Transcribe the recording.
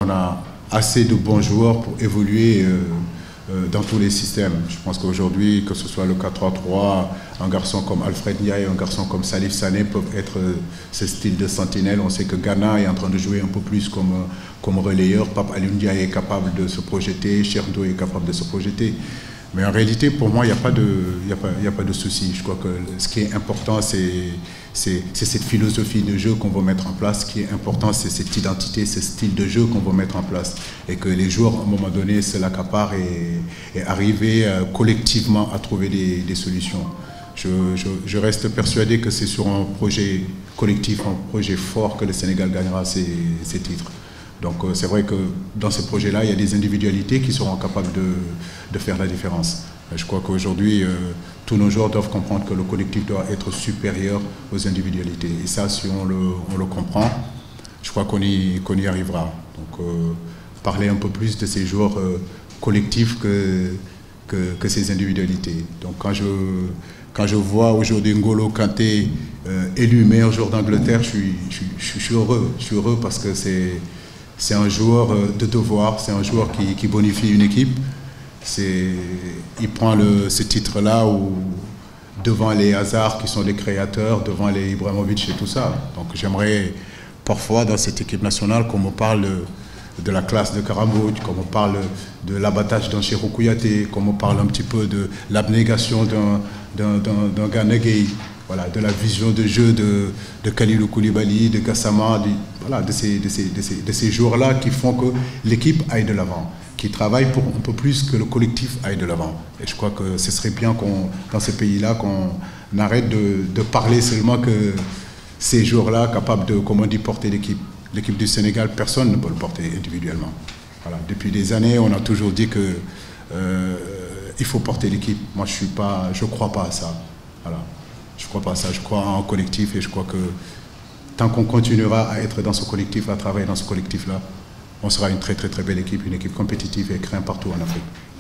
On a assez de bons joueurs pour évoluer dans tous les systèmes. Je pense qu'aujourd'hui, que ce soit le 4-3-3, un garçon comme Alfred Ndiaye, un garçon comme Salif Sané peuvent être ce style de sentinelle. On sait que Ghana est en train de jouer un peu plus comme relayeur. Pape Alioune Ndiaye est capable de se projeter, Cheikh Ndoye est capable de se projeter. Mais en réalité, pour moi, il n'y a pas de souci. Je crois que ce qui est important, c'est cette philosophie de jeu qu'on va mettre en place. Ce qui est important, c'est cette identité, ce style de jeu qu'on va mettre en place. Et que les joueurs, à un moment donné, se l'accaparent et arriver collectivement à trouver des solutions. Je reste persuadé que c'est sur un projet collectif, un projet fort que le Sénégal gagnera ces titres. Donc c'est vrai que dans ces projets-là, il y a des individualités qui seront capables de faire la différence. Je crois qu'aujourd'hui, tous nos joueurs doivent comprendre que le collectif doit être supérieur aux individualités. Et ça, si on le comprend, je crois qu'on y arrivera. Donc parler un peu plus de ces joueurs collectifs que ces individualités. Donc quand je vois aujourd'hui N'Golo Kanté élu meilleur joueur d'Angleterre, je suis heureux. Je suis heureux parce que c'est un joueur de devoir, c'est un joueur qui bonifie une équipe. Il prend ce titre-là devant les Hazard qui sont les créateurs, devant les Ibrahimovic et tout ça. Donc j'aimerais parfois dans cette équipe nationale qu'on me parle de la classe de Karamboudj, qu'on me parle de l'abattage d'un Cheikhou Kouyaté, qu'on me parle un petit peu de l'abnégation d'un Gana Gueye. Voilà, de la vision de jeu de Kalidou Koulibaly, de Gassama, de ces joueurs-là qui font que l'équipe aille de l'avant, qui travaillent pour un peu plus que le collectif aille de l'avant. Et je crois que ce serait bien dans ces pays-là qu'on arrête de parler seulement que ces joueurs-là capables de, comme on dit, porter l'équipe. L'équipe du Sénégal, personne ne peut le porter individuellement. Voilà. Depuis des années, on a toujours dit que il faut porter l'équipe. Moi, je ne crois pas à ça. Voilà. Je ne crois pas à ça, je crois en collectif et je crois que tant qu'on continuera à être dans ce collectif, à travailler dans ce collectif-là, on sera une très très très belle équipe, une équipe compétitive et crainte partout en Afrique.